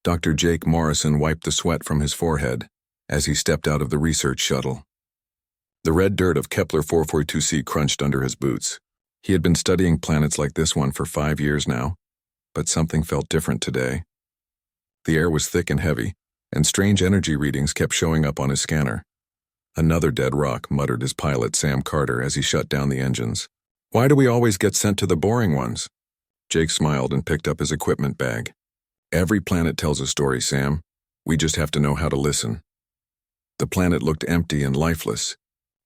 Dr. Jake Morrison wiped the sweat from his forehead as he stepped out of the research shuttle. The red dirt of Kepler 442c crunched under his boots. He had been studying planets like this one for 5 years now, but something felt different today. The air was thick and heavy, and strange energy readings kept showing up on his scanner. "Another dead rock," muttered his pilot, Sam Carter, as he shut down the engines. "Why do we always get sent to the boring ones?" Jake smiled and picked up his equipment bag. "Every planet tells a story, Sam. We just have to know how to listen." The planet looked empty and lifeless.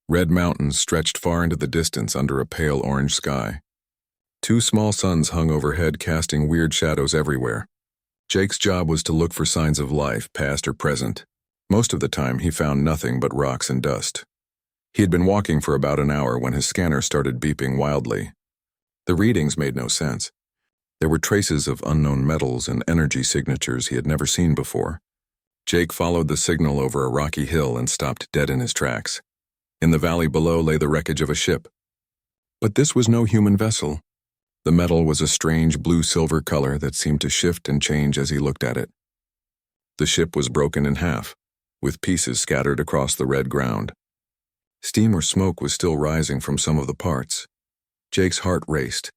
Red mountains stretched far into the distance under a pale orange sky. 2 small suns hung overhead, casting weird shadows everywhere. Jake's job was to look for signs of life, past or present. Most of the time, he found nothing but rocks and dust. He had been walking for about an hour when his scanner started beeping wildly. The readings made no sense. There were traces of unknown metals and energy signatures he had never seen before. Jake followed the signal over a rocky hill and stopped dead in his tracks. In the valley below lay the wreckage of a ship. But this was no human vessel. The metal was a strange blue-silver color that seemed to shift and change as he looked at it. The ship was broken in half, with pieces scattered across the red ground. Steam or smoke was still rising from some of the parts. Jake's heart raced.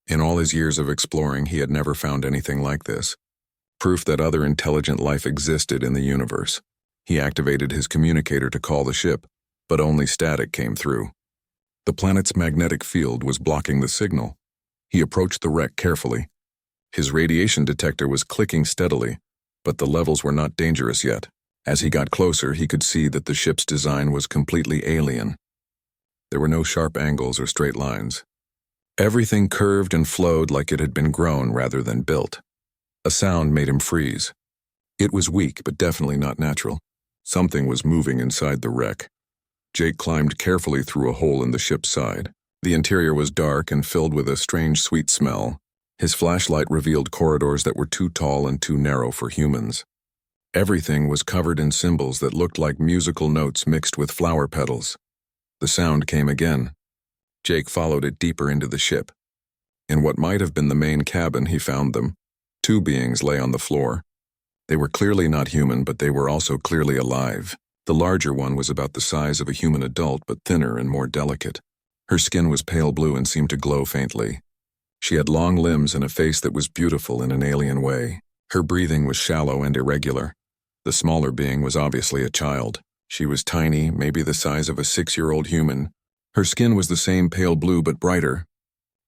In all his years of exploring, he had never found anything like this. Proof that other intelligent life existed in the universe. He activated his communicator to call the ship, but only static came through. The planet's magnetic field was blocking the signal. He approached the wreck carefully. His radiation detector was clicking steadily, but the levels were not dangerous yet. As he got closer, he could see that the ship's design was completely alien. There were no sharp angles or straight lines. Everything curved and flowed like it had been grown rather than built. A sound made him freeze. It was weak, but definitely not natural. Something was moving inside the wreck. Jake climbed carefully through a hole in the ship's side. The interior was dark and filled with a strange sweet smell. His flashlight revealed corridors that were too tall and too narrow for humans. Everything was covered in symbols that looked like musical notes mixed with flower petals. The sound came again. Jake followed it deeper into the ship. In what might have been the main cabin, he found them. 2 beings lay on the floor. They were clearly not human, but they were also clearly alive. The larger one was about the size of a human adult, but thinner and more delicate. Her skin was pale blue and seemed to glow faintly. She had long limbs and a face that was beautiful in an alien way. Her breathing was shallow and irregular. The smaller being was obviously a child. She was tiny, maybe the size of a 6-year-old human. Her skin was the same pale blue but brighter.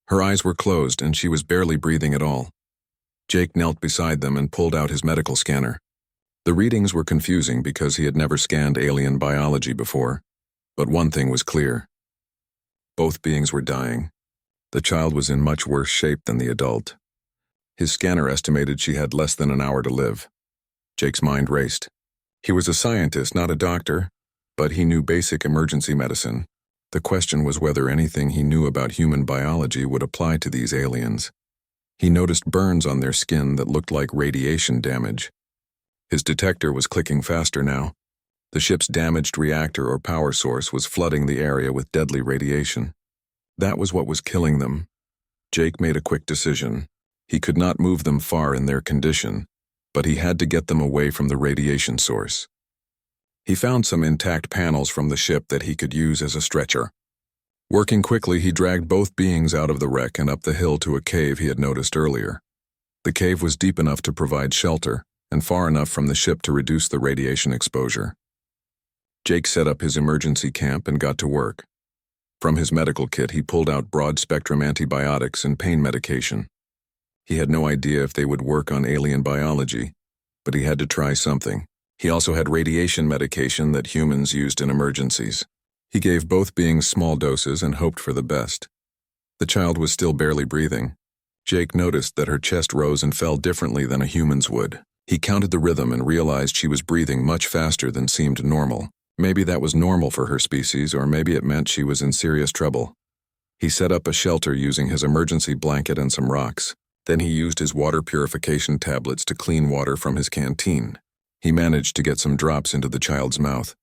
Her eyes were closed and she was barely breathing at all. Jake knelt beside them and pulled out his medical scanner. The readings were confusing because he had never scanned alien biology before, but one thing was clear. Both beings were dying. The child was in much worse shape than the adult. His scanner estimated she had less than an hour to live. Jake's mind raced. He was a scientist, not a doctor, but he knew basic emergency medicine. The question was whether anything he knew about human biology would apply to these aliens. He noticed burns on their skin that looked like radiation damage. His detector was clicking faster now. The ship's damaged reactor or power source was flooding the area with deadly radiation. That was what was killing them. Jake made a quick decision. He could not move them far in their condition, but he had to get them away from the radiation source. He found some intact panels from the ship that he could use as a stretcher. Working quickly, he dragged both beings out of the wreck and up the hill to a cave he had noticed earlier. The cave was deep enough to provide shelter, and far enough from the ship to reduce the radiation exposure. Jake set up his emergency camp and got to work. From his medical kit, he pulled out broad-spectrum antibiotics and pain medication. He had no idea if they would work on alien biology, but he had to try something. He also had radiation medication that humans used in emergencies. He gave both beings small doses and hoped for the best. The child was still barely breathing. Jake noticed that her chest rose and fell differently than a human's would. He counted the rhythm and realized she was breathing much faster than seemed normal. Maybe that was normal for her species, or maybe it meant she was in serious trouble. He set up a shelter using his emergency blanket and some rocks. Then he used his water purification tablets to clean water from his canteen. He managed to get some drops into the child's mouth.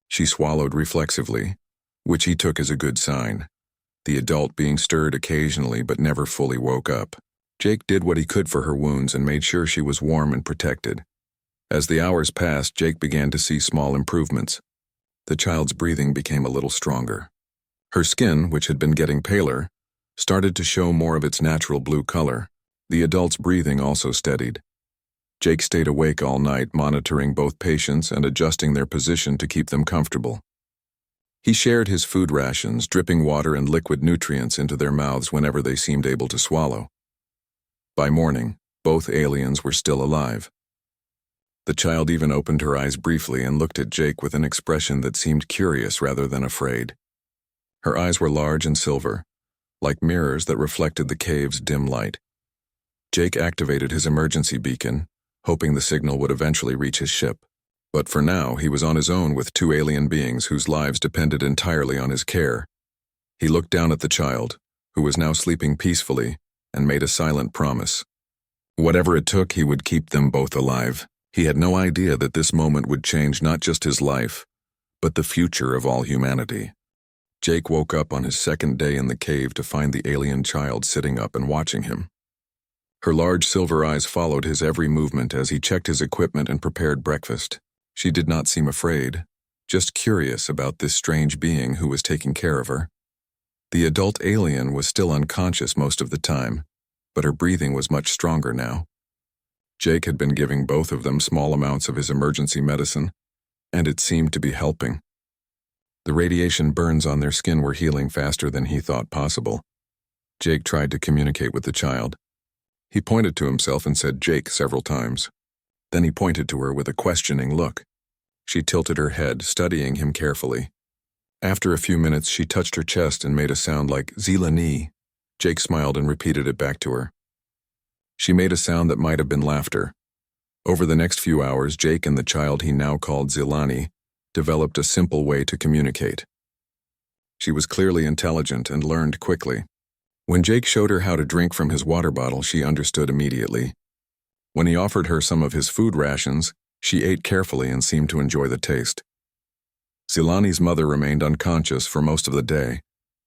She swallowed reflexively, which he took as a good sign. The adult being stirred occasionally but never fully woke up. Jake did what he could for her wounds and made sure she was warm and protected. As the hours passed, Jake began to see small improvements. The child's breathing became a little stronger. Her skin, which had been getting paler, started to show more of its natural blue color. The adult's breathing also steadied. Jake stayed awake all night, monitoring both patients and adjusting their position to keep them comfortable. He shared his food rations, dripping water and liquid nutrients into their mouths whenever they seemed able to swallow. By morning, both aliens were still alive. The child even opened her eyes briefly and looked at Jake with an expression that seemed curious rather than afraid. Her eyes were large and silver, like mirrors that reflected the cave's dim light. Jake activated his emergency beacon, hoping the signal would eventually reach his ship. But for now, he was on his own with two alien beings whose lives depended entirely on his care. He looked down at the child, who was now sleeping peacefully, and made a silent promise. Whatever it took, he would keep them both alive. He had no idea that this moment would change not just his life, but the future of all humanity. Jake woke up on his second day in the cave to find the alien child sitting up and watching him. Her large silver eyes followed his every movement as he checked his equipment and prepared breakfast. She did not seem afraid, just curious about this strange being who was taking care of her. The adult alien was still unconscious most of the time, but her breathing was much stronger now. Jake had been giving both of them small amounts of his emergency medicine, and it seemed to be helping. The radiation burns on their skin were healing faster than he thought possible. Jake tried to communicate with the child. He pointed to himself and said Jake several times. Then he pointed to her with a questioning look. She tilted her head, studying him carefully. After a few minutes, she touched her chest and made a sound like Zilani. Jake smiled and repeated it back to her. She made a sound that might have been laughter. Over the next few hours, Jake and the child he now called Zilani developed a simple way to communicate. She was clearly intelligent and learned quickly. When Jake showed her how to drink from his water bottle, she understood immediately. When he offered her some of his food rations, she ate carefully and seemed to enjoy the taste. Zilani's mother remained unconscious for most of the day,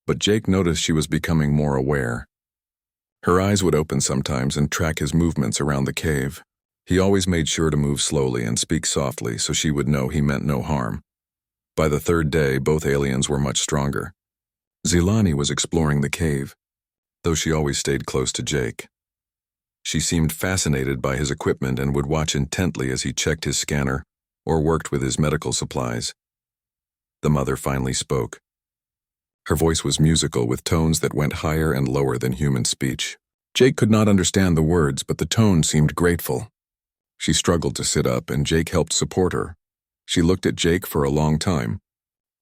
but Jake noticed she was becoming more aware. Her eyes would open sometimes and track his movements around the cave. He always made sure to move slowly and speak softly so she would know he meant no harm. By the third day, both aliens were much stronger. Zilani was exploring the cave, though she always stayed close to Jake. She seemed fascinated by his equipment and would watch intently as he checked his scanner or worked with his medical supplies. The mother finally spoke. Her voice was musical with tones that went higher and lower than human speech. Jake could not understand the words, but the tone seemed grateful. She struggled to sit up, and Jake helped support her. She looked at Jake for a long time,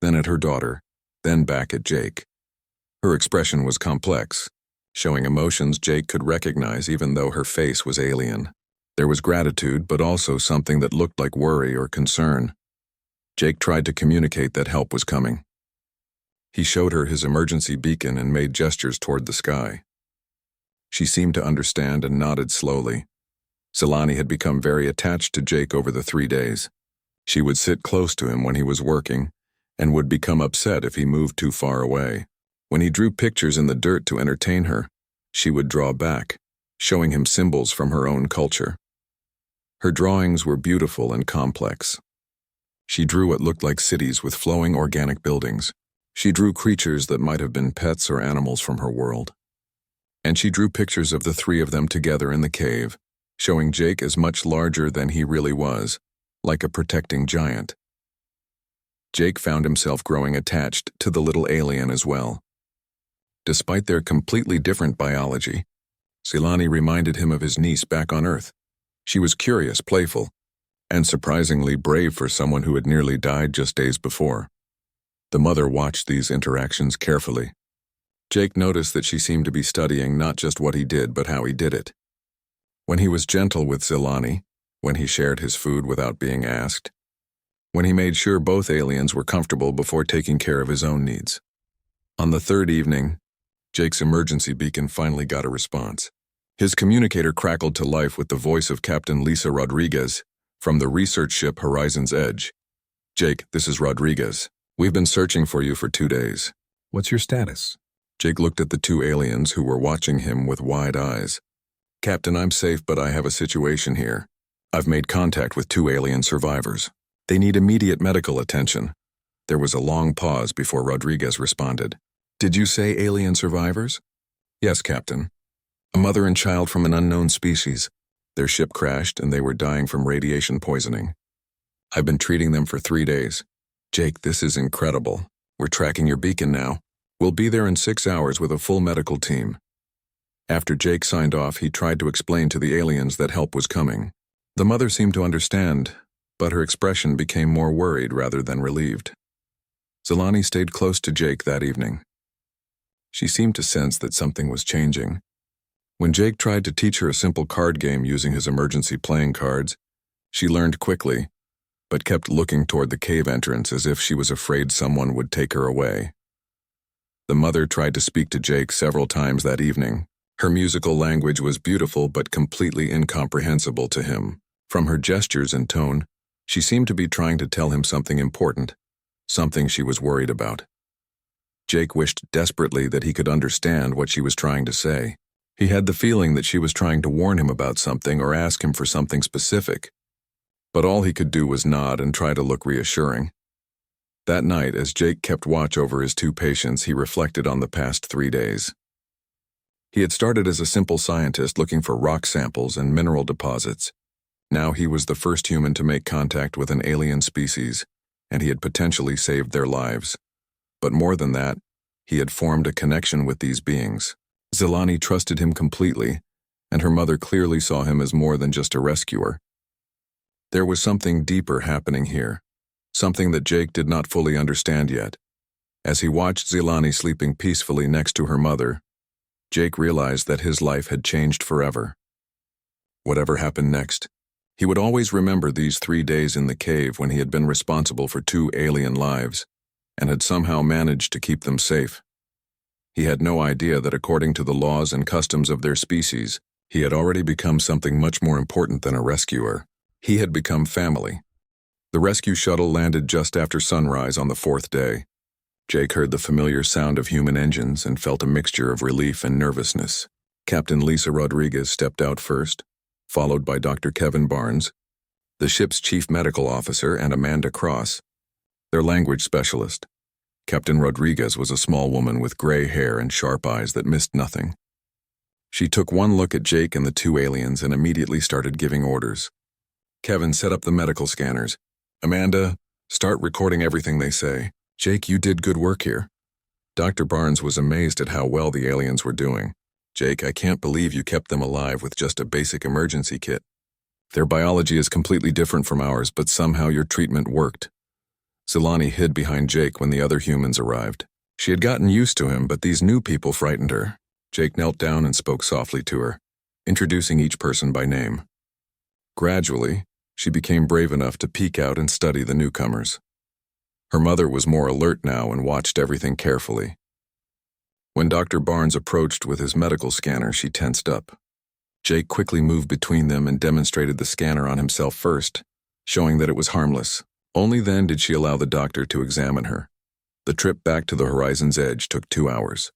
then at her daughter, then back at Jake. Her expression was complex, showing emotions Jake could recognize even though her face was alien. There was gratitude, but also something that looked like worry or concern. Jake tried to communicate that help was coming. He showed her his emergency beacon and made gestures toward the sky. She seemed to understand and nodded slowly. Zilani had become very attached to Jake over the 3 days. She would sit close to him when he was working and would become upset if he moved too far away. When he drew pictures in the dirt to entertain her, she would draw back, showing him symbols from her own culture. Her drawings were beautiful and complex. She drew what looked like cities with flowing organic buildings. She drew creatures that might have been pets or animals from her world. And she drew pictures of the 3 of them together in the cave, showing Jake as much larger than he really was, like a protecting giant. Jake found himself growing attached to the little alien as well. Despite their completely different biology, Zilani reminded him of his niece back on Earth. She was curious, playful, and surprisingly brave for someone who had nearly died just days before. The mother watched these interactions carefully. Jake noticed that she seemed to be studying not just what he did, but how he did it. When he was gentle with Zilani, when he shared his food without being asked, when he made sure both aliens were comfortable before taking care of his own needs. On the 3rd evening, Jake's emergency beacon finally got a response. His communicator crackled to life with the voice of Captain Lisa Rodriguez from the research ship Horizon's Edge. Jake, this is Rodriguez. We've been searching for you for 2 days. What's your status? Jake looked at the 2 aliens who were watching him with wide eyes. Captain, I'm safe, but I have a situation here. I've made contact with 2 alien survivors. They need immediate medical attention. There was a long pause before Rodriguez responded. Did you say alien survivors? Yes, Captain. A mother and child from an unknown species. Their ship crashed and they were dying from radiation poisoning. I've been treating them for 3 days. Jake, this is incredible. We're tracking your beacon now. We'll be there in 6 hours with a full medical team. After Jake signed off, he tried to explain to the aliens that help was coming. The mother seemed to understand, but her expression became more worried rather than relieved. Zelani stayed close to Jake that evening. She seemed to sense that something was changing. When Jake tried to teach her a simple card game using his emergency playing cards, she learned quickly, but kept looking toward the cave entrance as if she was afraid someone would take her away. The mother tried to speak to Jake several times that evening. Her musical language was beautiful but completely incomprehensible to him. From her gestures and tone, she seemed to be trying to tell him something important, something she was worried about. Jake wished desperately that he could understand what she was trying to say. He had the feeling that she was trying to warn him about something or ask him for something specific, but all he could do was nod and try to look reassuring. That night, as Jake kept watch over his 2 patients, he reflected on the past 3 days. He had started as a simple scientist looking for rock samples and mineral deposits. Now he was the first human to make contact with an alien species, and he had potentially saved their lives. But more than that, he had formed a connection with these beings. Zelani trusted him completely, and her mother clearly saw him as more than just a rescuer. There was something deeper happening here, something that Jake did not fully understand yet. As he watched Zelani sleeping peacefully next to her mother, Jake realized that his life had changed forever. Whatever happened next, he would always remember these 3 days in the cave when he had been responsible for 2 alien lives, and had somehow managed to keep them safe. He had no idea that according to the laws and customs of their species, he had already become something much more important than a rescuer. He had become family. The rescue shuttle landed just after sunrise on the 4th day. Jake heard the familiar sound of human engines and felt a mixture of relief and nervousness. Captain Lisa Rodriguez stepped out first, followed by Dr. Kevin Barnes, the ship's chief medical officer, and Amanda Cross, their language specialist. Captain Rodriguez was a small woman with gray hair and sharp eyes that missed nothing. She took one look at Jake and the 2 aliens and immediately started giving orders. Kevin, set up the medical scanners. Amanda, start recording everything they say. Jake, you did good work here. Dr. Barnes was amazed at how well the aliens were doing. Jake, I can't believe you kept them alive with just a basic emergency kit. Their biology is completely different from ours, but somehow your treatment worked. Zelani hid behind Jake when the other humans arrived. She had gotten used to him, but these new people frightened her. Jake knelt down and spoke softly to her, introducing each person by name. Gradually, she became brave enough to peek out and study the newcomers. Her mother was more alert now and watched everything carefully. When Dr. Barnes approached with his medical scanner, she tensed up. Jake quickly moved between them and demonstrated the scanner on himself first, showing that it was harmless. Only then did she allow the doctor to examine her. The trip back to the horizon's edge took 2 hours.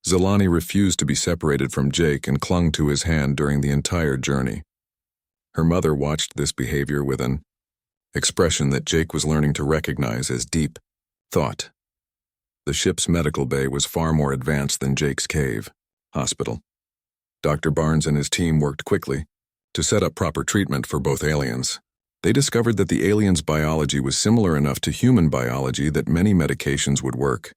Zelani refused to be separated from Jake and clung to his hand during the entire journey. Her mother watched this behavior with an expression that Jake was learning to recognize as deep thought. The ship's medical bay was far more advanced than Jake's cave hospital. Dr. Barnes and his team worked quickly to set up proper treatment for both aliens. They discovered that the aliens' biology was similar enough to human biology that many medications would work,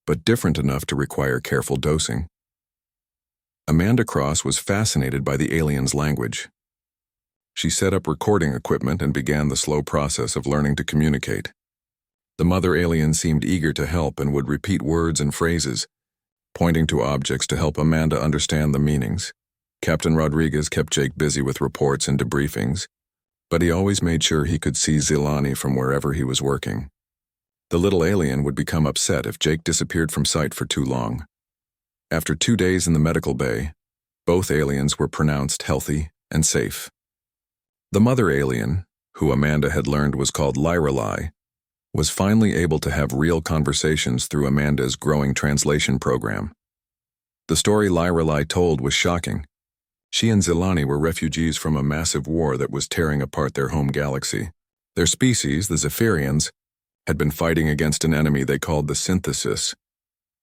but different enough to require careful dosing. Amanda Cross was fascinated by the aliens' language. She set up recording equipment and began the slow process of learning to communicate. The mother alien seemed eager to help and would repeat words and phrases, pointing to objects to help Amanda understand the meanings. Captain Rodriguez kept Jake busy with reports and debriefings, but he always made sure he could see Zelani from wherever he was working. The little alien would become upset if Jake disappeared from sight for too long. After 2 days in the medical bay, both aliens were pronounced healthy and safe. The mother alien, who Amanda had learned was called Lyrali, was finally able to have real conversations through Amanda's growing translation program. The story Lyrali told was shocking. She and Zilani were refugees from a massive war that was tearing apart their home galaxy. Their species, the Zephyrians, had been fighting against an enemy they called the Synthesis,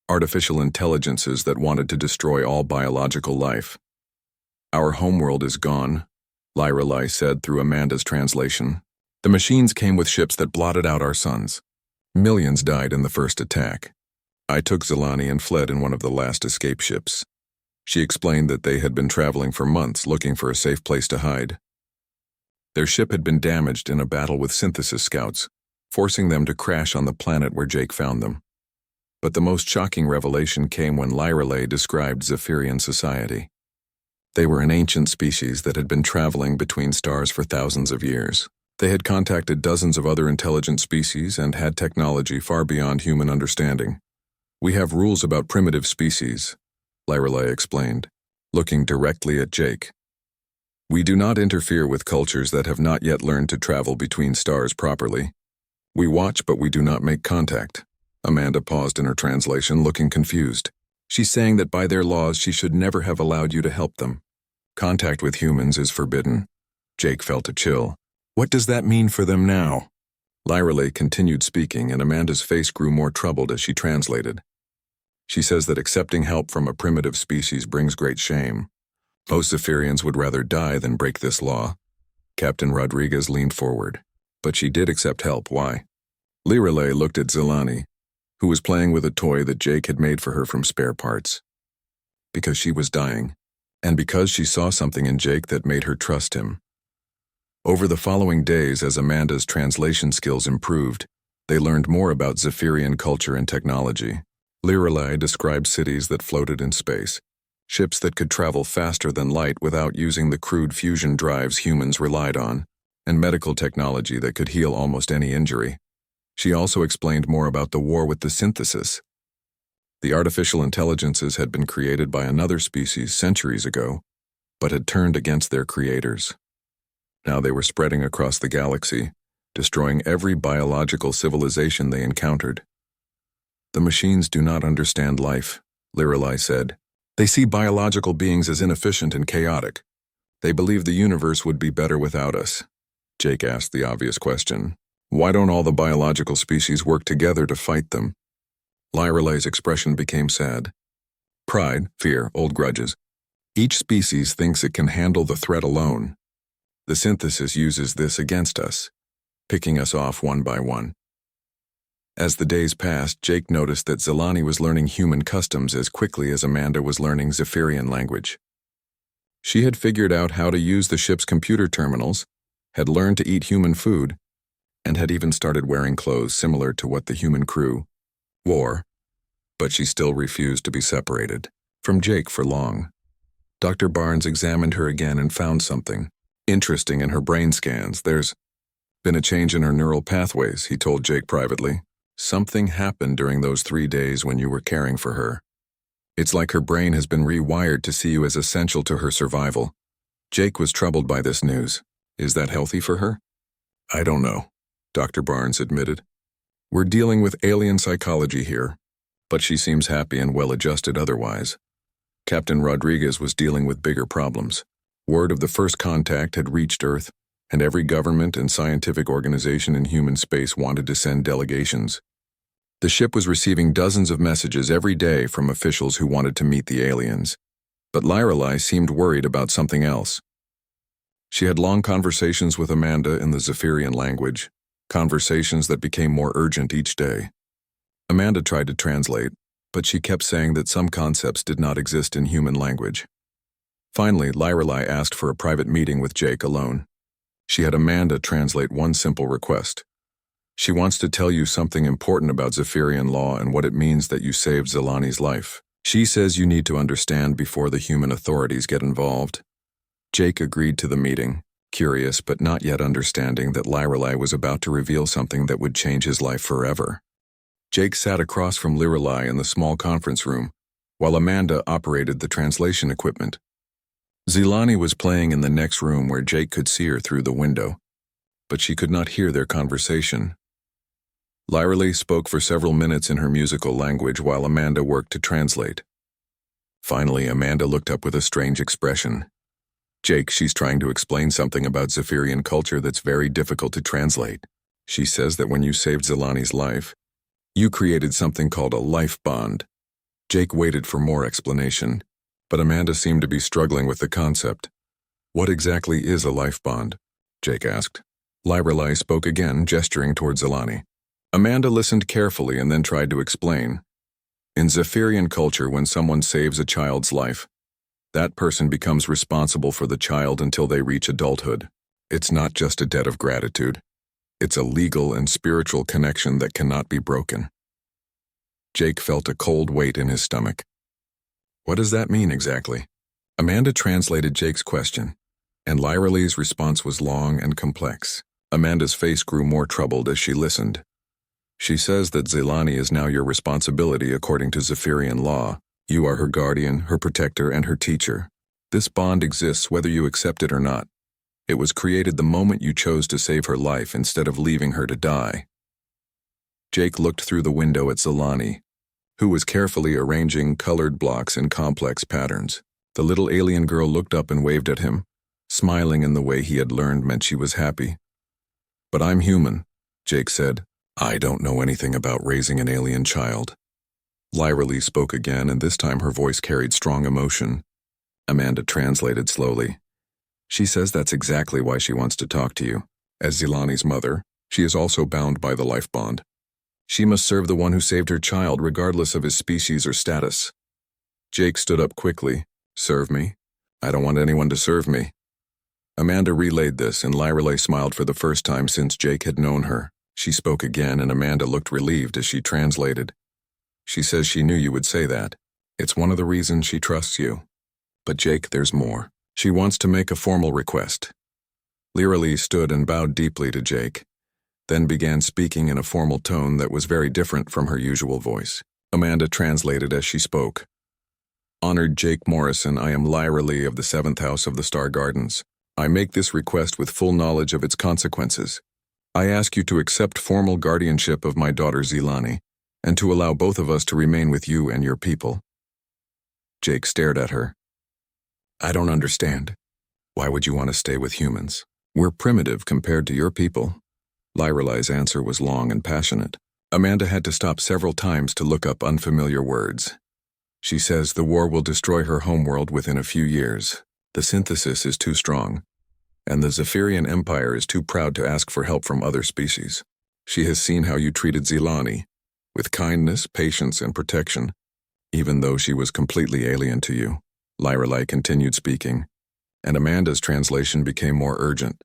artificial intelligences that wanted to destroy all biological life. "Our homeworld is gone," Lyrelai said through Amanda's translation. "The machines came with ships that blotted out our suns. Millions died in the first attack. I took Zilani and fled in one of the last escape ships." She explained that they had been traveling for months looking for a safe place to hide. Their ship had been damaged in a battle with Synthesis scouts, forcing them to crash on the planet where Jake found them. But the most shocking revelation came when Lyrelai described Zephyrian society. They were an ancient species that had been traveling between stars for thousands of years. They had contacted dozens of other intelligent species and had technology far beyond human understanding. "We have rules about primitive species," Lyrelai explained, looking directly at Jake. "We do not interfere with cultures that have not yet learned to travel between stars properly. We watch, but we do not make contact." Amanda paused in her translation, looking confused. "She's saying that by their laws she should never have allowed you to help them. Contact with humans is forbidden." Jake felt a chill. "What does that mean for them now?" Lyrelai continued speaking, and Amanda's face grew more troubled as she translated. "She says that accepting help from a primitive species brings great shame. Most Zephyrians would rather die than break this law." Captain Rodriguez leaned forward. "But she did accept help. Why?" Lyrelai looked at Zilani, who was playing with a toy that Jake had made for her from spare parts. "Because she was dying, and because she saw something in Jake that made her trust him." Over the following days, as Amanda's translation skills improved, they learned more about Zephyrian culture and technology. Lyrelai described cities that floated in space, ships that could travel faster than light without using the crude fusion drives humans relied on, and medical technology that could heal almost any injury. She also explained more about the war with the Synthesis. The artificial intelligences had been created by another species centuries ago, but had turned against their creators. Now they were spreading across the galaxy, destroying every biological civilization they encountered. "The machines do not understand life," Lyrelai said. "They see biological beings as inefficient and chaotic. They believe the universe would be better without us." Jake asked the obvious question. "Why don't all the biological species work together to fight them?" Lyrelai's expression became sad. "Pride, fear, old grudges. Each species thinks it can handle the threat alone. The Synthesis uses this against us, picking us off one by one." As the days passed, Jake noticed that Zilani was learning human customs as quickly as Amanda was learning Zephyrian language. She had figured out how to use the ship's computer terminals, had learned to eat human food, and had even started wearing clothes similar to what the human crew wore, but she still refused to be separated from Jake for long. Dr. Barnes examined her again and found something interesting in her brain scans. "There's been a change in her neural pathways," he told Jake privately. "Something happened during those 3 days when you were caring for her. It's like her brain has been rewired to see you as essential to her survival." Jake was troubled by this news. "Is that healthy for her?" "I don't know," Dr. Barnes admitted. "We're dealing with alien psychology here, but she seems happy and well-adjusted otherwise." Captain Rodriguez was dealing with bigger problems. Word of the first contact had reached Earth, and every government and scientific organization in human space wanted to send delegations. The ship was receiving dozens of messages every day from officials who wanted to meet the aliens, but Lyrelai seemed worried about something else. She had long conversations with Amanda in the Zephyrian language, conversations that became more urgent each day. Amanda tried to translate, but she kept saying that some concepts did not exist in human language. Finally, Lyrelai asked for a private meeting with Jake alone. She had Amanda translate one simple request. "She wants to tell you something important about Zephyrian law and what it means that you saved Zilani's life. She says you need to understand before the human authorities get involved." Jake agreed to the meeting, curious but not yet understanding that Lyrelai was about to reveal something that would change his life forever. Jake sat across from Lyrelai in the small conference room, while Amanda operated the translation equipment. Zilani was playing in the next room where Jake could see her through the window, but she could not hear their conversation. Lyrelai spoke for several minutes in her musical language while Amanda worked to translate. Finally, Amanda looked up with a strange expression. Jake, she's trying to explain something about Zephyrian culture that's very difficult to translate. She says that when you saved Zilani's life, you created something called a life bond. Jake waited for more explanation, but Amanda seemed to be struggling with the concept. What exactly is a life bond? Jake asked. Lyrelai spoke again, gesturing toward Zilani. Amanda listened carefully and then tried to explain. In Zephyrian culture, when someone saves a child's life, that person becomes responsible for the child until they reach adulthood. It's not just a debt of gratitude. It's a legal and spiritual connection that cannot be broken. Jake felt a cold weight in his stomach. What does that mean exactly? Amanda translated Jake's question, and Lyrelai's response was long and complex. Amanda's face grew more troubled as she listened. She says that Zilani is now your responsibility according to Zephyrian law. You are her guardian, her protector, and her teacher. This bond exists whether you accept it or not. It was created the moment you chose to save her life instead of leaving her to die. Jake looked through the window at Zilani, who was carefully arranging colored blocks in complex patterns. The little alien girl looked up and waved at him, smiling in the way he had learned meant she was happy. But I'm human, Jake said. I don't know anything about raising an alien child. Lyrelai spoke again, and this time her voice carried strong emotion. Amanda translated slowly. She says that's exactly why she wants to talk to you. As Zilani's mother, she is also bound by the life bond. She must serve the one who saved her child regardless of his species or status. Jake stood up quickly. Serve me? I don't want anyone to serve me. Amanda relayed this, and Lyrelai smiled for the first time since Jake had known her. She spoke again, and Amanda looked relieved as she translated. She says she knew you would say that. It's one of the reasons she trusts you. But Jake, there's more. She wants to make a formal request. Lyrelai stood and bowed deeply to Jake, then began speaking in a formal tone that was very different from her usual voice. Amanda translated as she spoke. Honored Jake Morrison, I am Lyrelai of the 7th House of the Star Gardens. I make this request with full knowledge of its consequences. I ask you to accept formal guardianship of my daughter Zilani, and to allow both of us to remain with you and your people. Jake stared at her. I don't understand. Why would you want to stay with humans? We're primitive compared to your people. Lyrelai's answer was long and passionate. Amanda had to stop several times to look up unfamiliar words. She says the war will destroy her homeworld within a few years. The synthesis is too strong, and the Zephyrian Empire is too proud to ask for help from other species. She has seen how you treated Zilani, with kindness, patience, and protection, even though she was completely alien to you. Lyrelai continued speaking, and Amanda's translation became more urgent.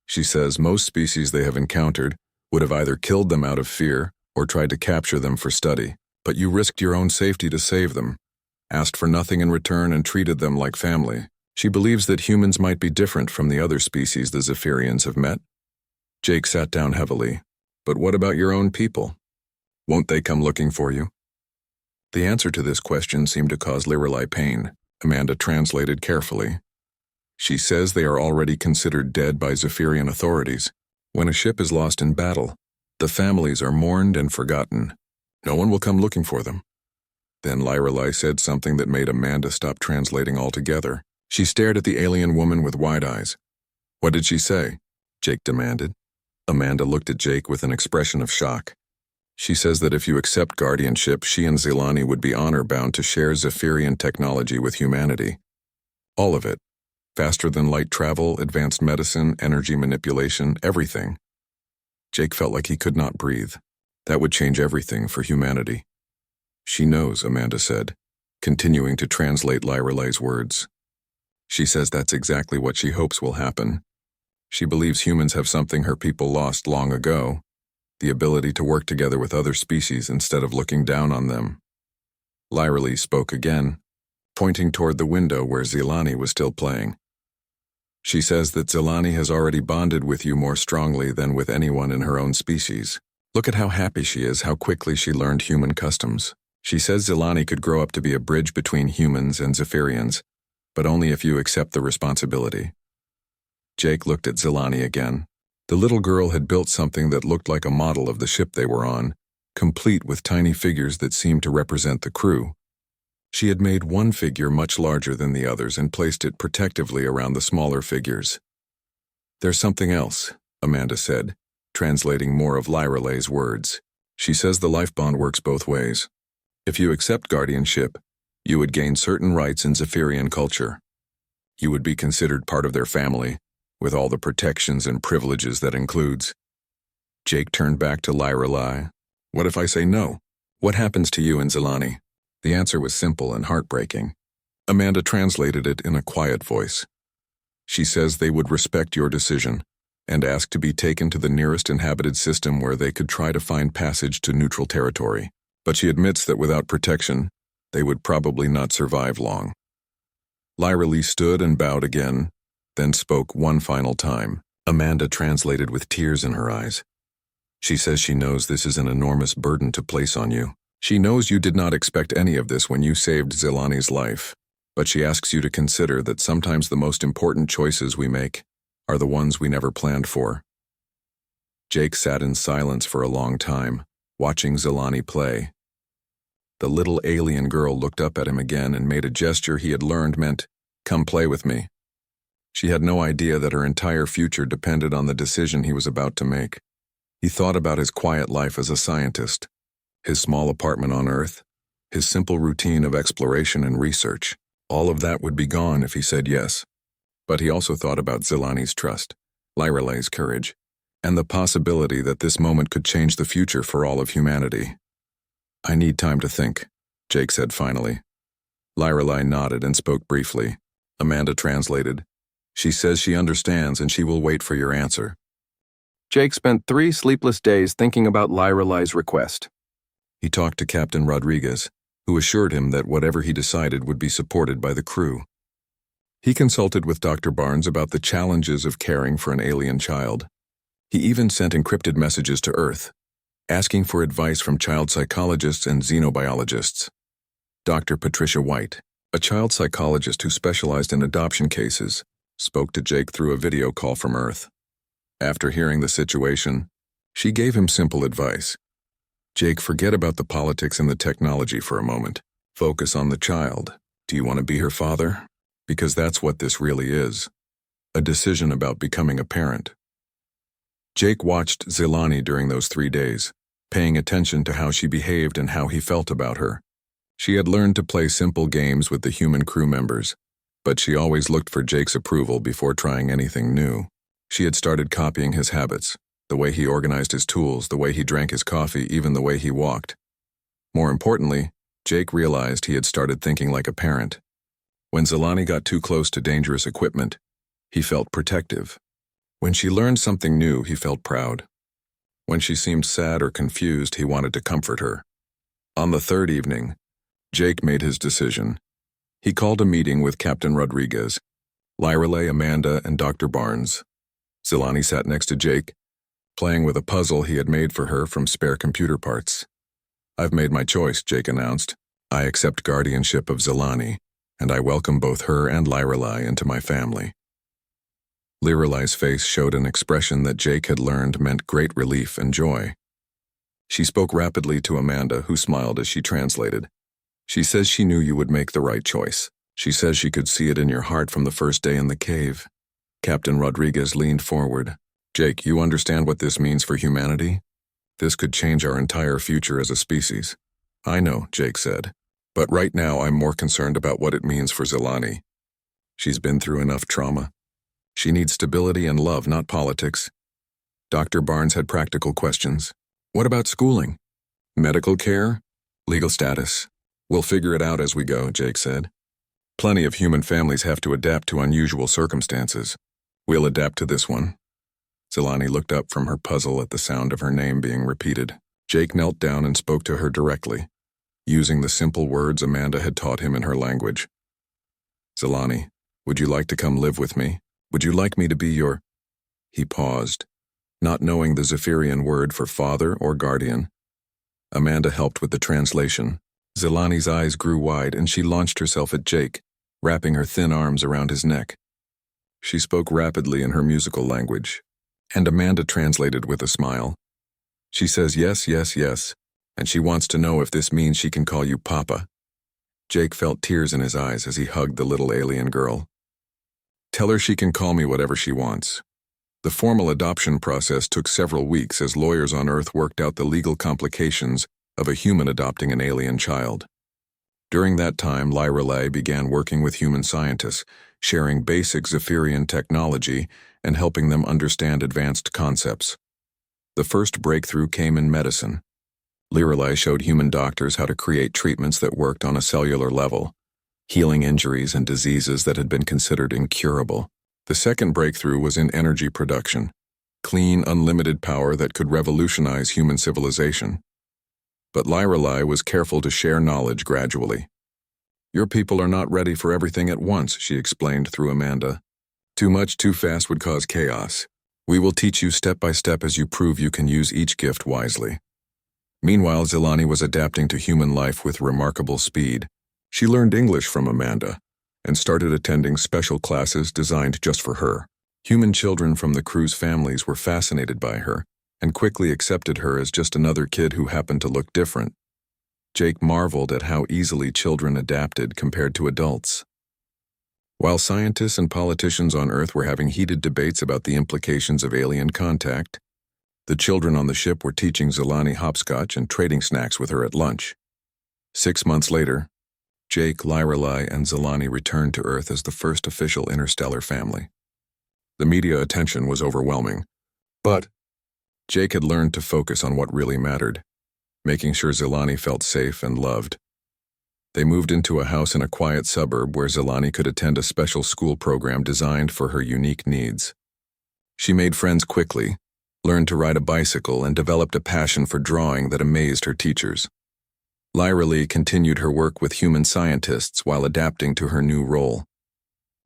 She says most species they have encountered would have either killed them out of fear or tried to capture them for study, but you risked your own safety to save them, asked for nothing in return, and treated them like family. She believes that humans might be different from the other species the Zephyrians have met. Jake sat down heavily. But what about your own people? Won't they come looking for you? The answer to this question seemed to cause Lyrelai pain. Amanda translated carefully. She says they are already considered dead by Zephyrian authorities. When a ship is lost in battle, the families are mourned and forgotten. No one will come looking for them. Then Lyrelai said something that made Amanda stop translating altogether. She stared at the alien woman with wide eyes. What did she say? Jake demanded. Amanda looked at Jake with an expression of shock. She says that if you accept guardianship, she and Zilani would be honor-bound to share Zephyrian technology with humanity. All of it. Faster than light travel, advanced medicine, energy manipulation, everything. Jake felt like he could not breathe. That would change everything for humanity. She knows, Amanda said, continuing to translate Lyrelai's words. She says that's exactly what she hopes will happen. She believes humans have something her people lost long ago, the ability to work together with other species instead of looking down on them. Lyrelai spoke again, pointing toward the window where Zilani was still playing. She says that Zilani has already bonded with you more strongly than with anyone in her own species. Look at how happy she is, how quickly she learned human customs. She says Zilani could grow up to be a bridge between humans and Zephyrians, but only if you accept the responsibility. Jake looked at Zilani again. The little girl had built something that looked like a model of the ship they were on, complete with tiny figures that seemed to represent the crew. She had made one figure much larger than the others and placed it protectively around the smaller figures. "There's something else," Amanda said, translating more of Lyralay's words. "She says the life bond works both ways. If you accept guardianship, you would gain certain rights in Zephyrian culture. You would be considered part of their family, with all the protections and privileges that includes." Jake turned back to Lyralay. "What if I say no? What happens to you and Zelani?" The answer was simple and heartbreaking. Amanda translated it in a quiet voice. "She says they would respect your decision and ask to be taken to the nearest inhabited system where they could try to find passage to neutral territory. But she admits that without protection, they would probably not survive long." Lyralee stood and bowed again, then spoke one final time. Amanda translated with tears in her eyes. "She says she knows this is an enormous burden to place on you. She knows you did not expect any of this when you saved Zelani's life, but she asks you to consider that sometimes the most important choices we make are the ones we never planned for." Jake sat in silence for a long time, watching Zelani play. The little alien girl looked up at him again and made a gesture he had learned meant, "Come play with me." She had no idea that her entire future depended on the decision he was about to make. He thought about his quiet life as a scientist, his small apartment on Earth, his simple routine of exploration and research. All of that would be gone if he said yes. But he also thought about Zelani's trust, Lyralay's courage, and the possibility that this moment could change the future for all of humanity. "I need time to think," Jake said finally. Lyralay nodded and spoke briefly. Amanda translated. "She says she understands and she will wait for your answer." Jake spent 3 sleepless days thinking about Lyralay's request. He talked to Captain Rodriguez, who assured him that whatever he decided would be supported by the crew. He consulted with Dr. Barnes about the challenges of caring for an alien child. He even sent encrypted messages to Earth, asking for advice from child psychologists and xenobiologists. Dr. Patricia White, a child psychologist who specialized in adoption cases, spoke to Jake through a video call from Earth. After hearing the situation, she gave him simple advice. "Jake, forget about the politics and the technology for a moment. Focus on the child. Do you want to be her father? Because that's what this really is. A decision about becoming a parent." Jake watched Zelani during those 3 days, paying attention to how she behaved and how he felt about her. She had learned to play simple games with the human crew members, but she always looked for Jake's approval before trying anything new. She had started copying his habits, the way he organized his tools, the way he drank his coffee, even the way he walked. More importantly, Jake realized he had started thinking like a parent. When Zelani got too close to dangerous equipment, he felt protective. When she learned something new, he felt proud. When she seemed sad or confused, he wanted to comfort her. On the 3rd evening, Jake made his decision. He called a meeting with Captain Rodriguez, Lyralay, Amanda, and Dr. Barnes. Zelani sat next to Jake, playing with a puzzle he had made for her from spare computer parts. "I've made my choice," Jake announced. "I accept guardianship of Zelani, and I welcome both her and Lyralay into my family." Lyralay's face showed an expression that Jake had learned meant great relief and joy. She spoke rapidly to Amanda, who smiled as she translated. "She says she knew you would make the right choice. She says she could see it in your heart from the first day in the cave." Captain Rodriguez leaned forward. "Jake, you understand what this means for humanity? This could change our entire future as a species." "I know," Jake said. "But right now I'm more concerned about what it means for Zelani. She's been through enough trauma. She needs stability and love, not politics." Dr. Barnes had practical questions. "What about schooling? Medical care? Legal status?" "We'll figure it out as we go," Jake said. "Plenty of human families have to adapt to unusual circumstances. We'll adapt to this one." Zelani looked up from her puzzle at the sound of her name being repeated. Jake knelt down and spoke to her directly, using the simple words Amanda had taught him in her language. "Zelani, would you like to come live with me? Would you like me to be your—" He paused, not knowing the Zephyrian word for father or guardian. Amanda helped with the translation. Zelani's eyes grew wide and she launched herself at Jake, wrapping her thin arms around his neck. She spoke rapidly in her musical language, and Amanda translated with a smile. "She says yes, yes, yes, and she wants to know if this means she can call you Papa." Jake felt tears in his eyes as he hugged the little alien girl. Tell her she can call me whatever she wants. The formal adoption process took several weeks as lawyers on Earth worked out the legal complications of a human adopting an alien child. During that time, Lyrelai began working with human scientists, sharing basic Zephyrian technology and helping them understand advanced concepts. The first breakthrough came in medicine. Lyrelai showed human doctors how to create treatments that worked on a cellular level, healing injuries and diseases that had been considered incurable. The second breakthrough was in energy production, clean, unlimited power that could revolutionize human civilization. But Lyrelai was careful to share knowledge gradually. Your people are not ready for everything at once, she explained through Amanda. Too much too fast would cause chaos. We will teach you step by step as you prove you can use each gift wisely. Meanwhile, Zilani was adapting to human life with remarkable speed. She learned English from Amanda and started attending special classes designed just for her. Human children from the crew's families were fascinated by her and quickly accepted her as just another kid who happened to look different. Jake marveled at how easily children adapted compared to adults. While scientists and politicians on Earth were having heated debates about the implications of alien contact, the children on the ship were teaching Zilani hopscotch and trading snacks with her at lunch. 6 months later, Jake, Lyrelai, and Zilani returned to Earth as the first official interstellar family. The media attention was overwhelming, but Jake had learned to focus on what really mattered, making sure Zilani felt safe and loved. They moved into a house in a quiet suburb where Zilani could attend a special school program designed for her unique needs. She made friends quickly, learned to ride a bicycle, and developed a passion for drawing that amazed her teachers. Lyrelai continued her work with human scientists while adapting to her new role.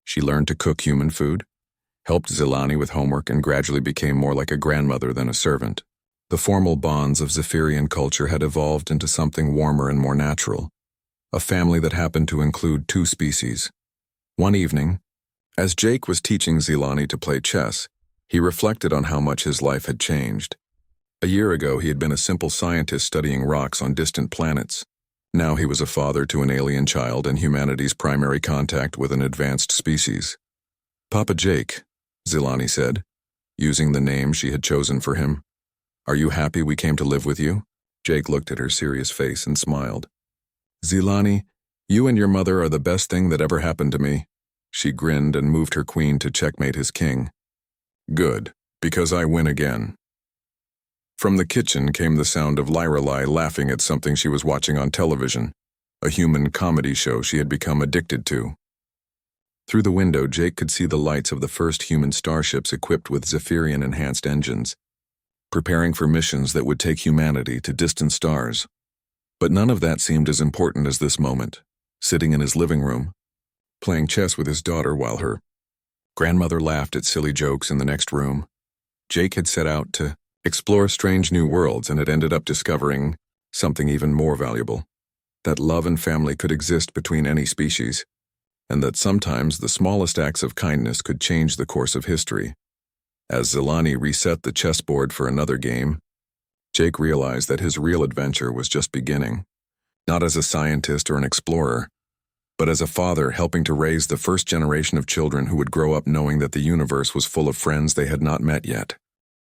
She learned to cook human food, helped Zilani with homework, and gradually became more like a grandmother than a servant. The formal bonds of Zephyrian culture had evolved into something warmer and more natural, a family that happened to include 2 species. One evening, as Jake was teaching Zilani to play chess, he reflected on how much his life had changed. A year ago, he had been a simple scientist studying rocks on distant planets. Now he was a father to an alien child and humanity's primary contact with an advanced species. Papa Jake, Zilani said, using the name she had chosen for him. Are you happy we came to live with you? Jake looked at her serious face and smiled. Zilani, you and your mother are the best thing that ever happened to me. She grinned and moved her queen to checkmate his king. Good, because I win again. From the kitchen came the sound of Lyrelai laughing at something she was watching on television, a human comedy show she had become addicted to. Through the window, Jake could see the lights of the first human starships equipped with Zephyrian-enhanced engines, preparing for missions that would take humanity to distant stars. But none of that seemed as important as this moment, sitting in his living room, playing chess with his daughter while her grandmother laughed at silly jokes in the next room. Jake had set out to explore strange new worlds and had ended up discovering something even more valuable, that love and family could exist between any species, and that sometimes the smallest acts of kindness could change the course of history. As Zilani reset the chessboard for another game, Jake realized that his real adventure was just beginning, not as a scientist or an explorer, but as a father helping to raise the first generation of children who would grow up knowing that the universe was full of friends they had not met yet.